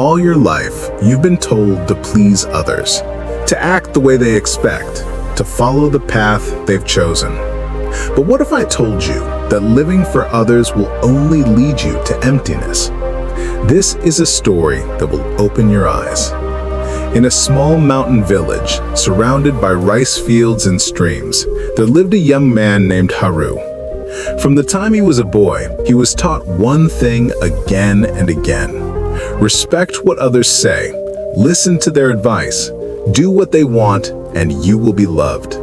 All your life, you've been told to please others, to act the way they expect, to follow the path they've chosen. But what if I told you that living for others will only lead you to emptiness? This is a story that will open your eyes. In a small mountain village, surrounded by rice fields and streams, there lived a young man named Haru. From the time he was a boy, he was taught one thing again and again. Respect what others say, listen to their advice, do what they want, and you will be loved.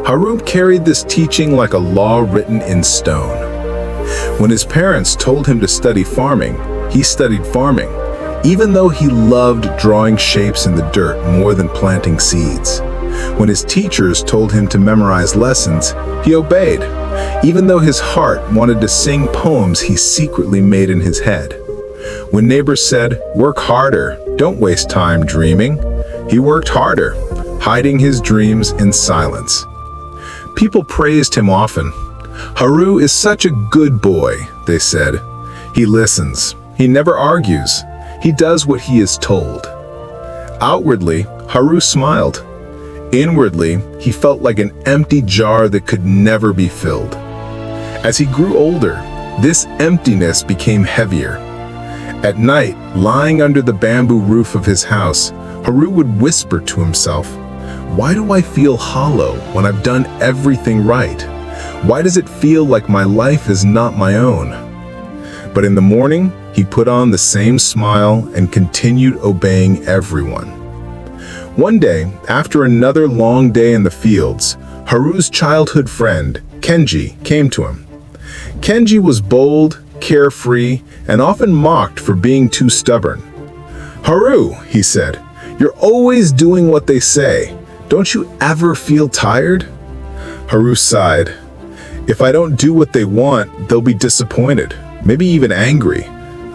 Haru carried this teaching like a law written in stone. When his parents told him to study farming, he studied farming, even though he loved drawing shapes in the dirt more than planting seeds. When his teachers told him to memorize lessons, he obeyed, even though his heart wanted to sing poems he secretly made in his head. When neighbors said, "Work harder, don't waste time dreaming," he worked harder, hiding his dreams in silence. People praised him often. "Haru is such a good boy," they said. "He listens. He never argues. He does what he is told." Outwardly, Haru smiled. Inwardly, he felt like an empty jar that could never be filled. As he grew older, this emptiness became heavier. At night, lying under the bamboo roof of his house, Haru would whisper to himself, "Why do I feel hollow when I've done everything right? Why does it feel like my life is not my own?" But in the morning, he put on the same smile and continued obeying everyone. One day, after another long day in the fields, Haru's childhood friend, Kenji, came to him. Kenji was bold, carefree, and often mocked for being too stubborn. "Haru," he said, "you're always doing what they say. Don't you ever feel tired?" Haru sighed. "If I don't do what they want, they'll be disappointed, maybe even angry.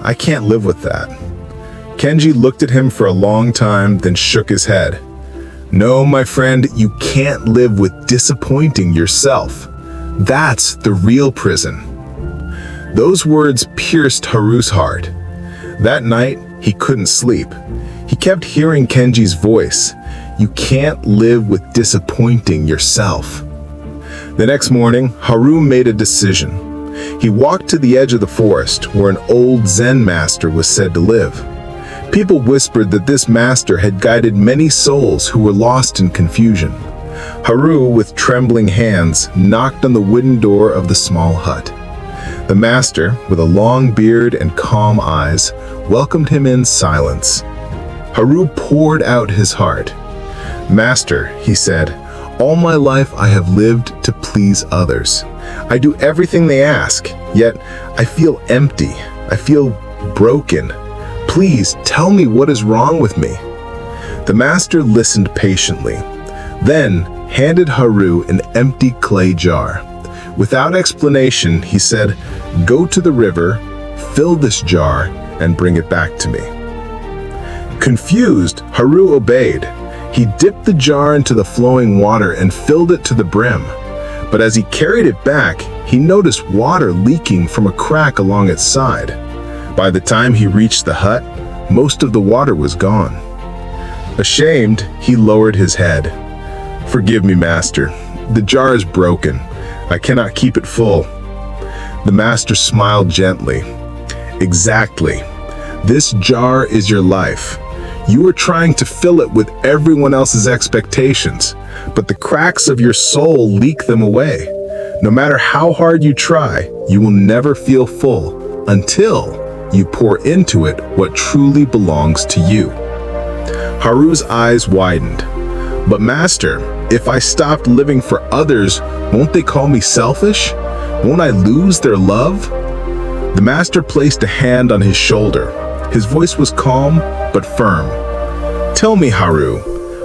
I can't live with that." Kenji looked at him for a long time, then shook his head. "No, my friend, you can't live with disappointing yourself. That's the real prison." Those words pierced Haru's heart. That night, he couldn't sleep. He kept hearing Kenji's voice. "You can't live with disappointing yourself." The next morning, Haru made a decision. He walked to the edge of the forest where an old Zen master was said to live. People whispered that this master had guided many souls who were lost in confusion. Haru, with trembling hands, knocked on the wooden door of the small hut. The master, with a long beard and calm eyes, welcomed him in silence. Haru poured out his heart. "Master," he said, "all my life I have lived to please others. I do everything they ask, yet I feel empty. I feel broken. Please tell me what is wrong with me." The master listened patiently, then handed Haru an empty clay jar. Without explanation, he said, "Go to the river, fill this jar, and bring it back to me." Confused, Haru obeyed. He dipped the jar into the flowing water and filled it to the brim. But as he carried it back, he noticed water leaking from a crack along its side. By the time he reached the hut, most of the water was gone. Ashamed, he lowered his head. "Forgive me, master. The jar is broken. I cannot keep it full." The master smiled gently. "Exactly. This jar is your life. You are trying to fill it with everyone else's expectations, but the cracks of your soul leak them away. No matter how hard you try, you will never feel full until you pour into it what truly belongs to you." Haru's eyes widened. "But master, if I stopped living for others, won't they call me selfish? Won't I lose their love?" The master placed a hand on his shoulder. His voice was calm but firm. "Tell me, Haru,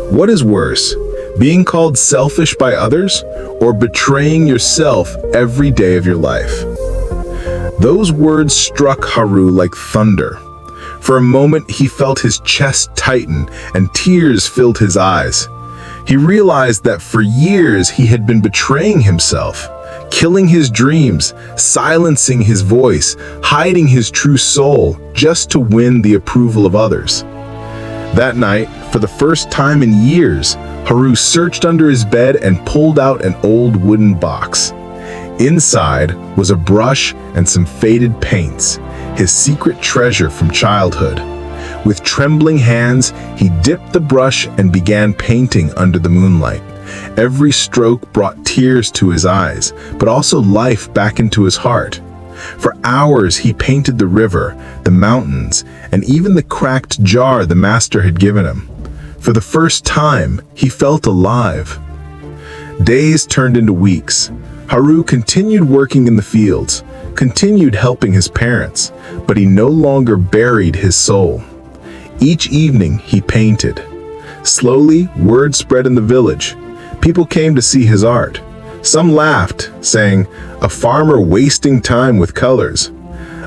what is worse, being called selfish by others or betraying yourself every day of your life?" Those words struck Haru like thunder. For a moment, he felt his chest tighten and tears filled his eyes. He realized that for years he had been betraying himself, killing his dreams, silencing his voice, hiding his true soul, just to win the approval of others. That night, for the first time in years, Haru searched under his bed and pulled out an old wooden box. Inside was a brush and some faded paints, his secret treasure from childhood. With trembling hands, he dipped the brush and began painting under the moonlight. Every stroke brought tears to his eyes, but also life back into his heart. For hours he painted the river, the mountains, and even the cracked jar the master had given him. For the first time, he felt alive. Days turned into weeks. Haru continued working in the fields, continued helping his parents, but he no longer buried his soul. Each evening he painted. Slowly, word spread in the village. People came to see his art. Some laughed, saying, "A farmer wasting time with colors."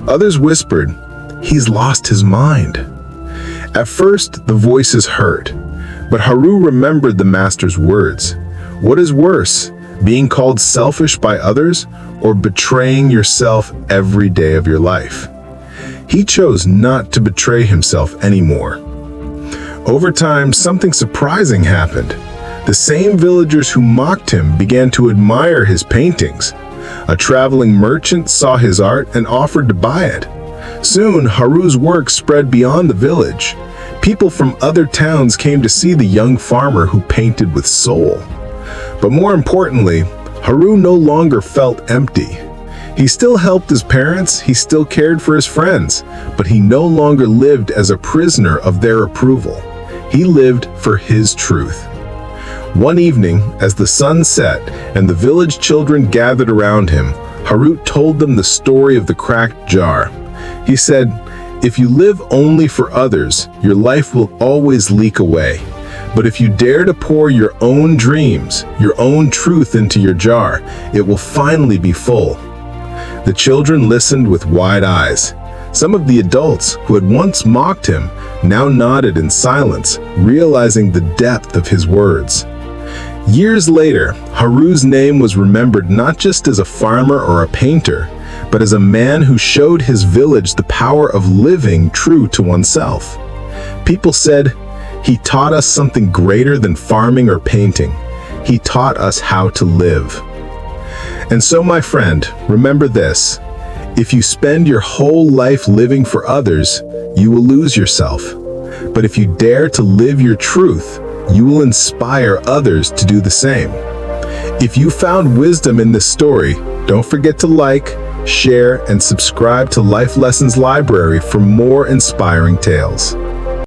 Others whispered, "He's lost his mind." At first, the voices hurt, but Haru remembered the master's words. What is worse, being called selfish by others or betraying yourself every day of your life? He chose not to betray himself anymore. Over time, something surprising happened. The same villagers who mocked him began to admire his paintings. A traveling merchant saw his art and offered to buy it. Soon, Haru's work spread beyond the village. People from other towns came to see the young farmer who painted with soul. But more importantly, Haru no longer felt empty. He still helped his parents, he still cared for his friends, but he no longer lived as a prisoner of their approval. He lived for his truth. One evening, as the sun set and the village children gathered around him, Haru told them the story of the cracked jar. He said, "If you live only for others, your life will always leak away. But if you dare to pour your own dreams, your own truth into your jar, it will finally be full." The children listened with wide eyes. Some of the adults who had once mocked him now nodded in silence, realizing the depth of his words. Years later, Haru's name was remembered not just as a farmer or a painter, but as a man who showed his village the power of living true to oneself. People said, "He taught us something greater than farming or painting. He taught us how to live." And so, my friend, remember this: if you spend your whole life living for others, you will lose yourself. But if you dare to live your truth, you will inspire others to do the same. If you found wisdom in this story, don't forget to like, share, and subscribe to Life Lessons Library for more inspiring tales.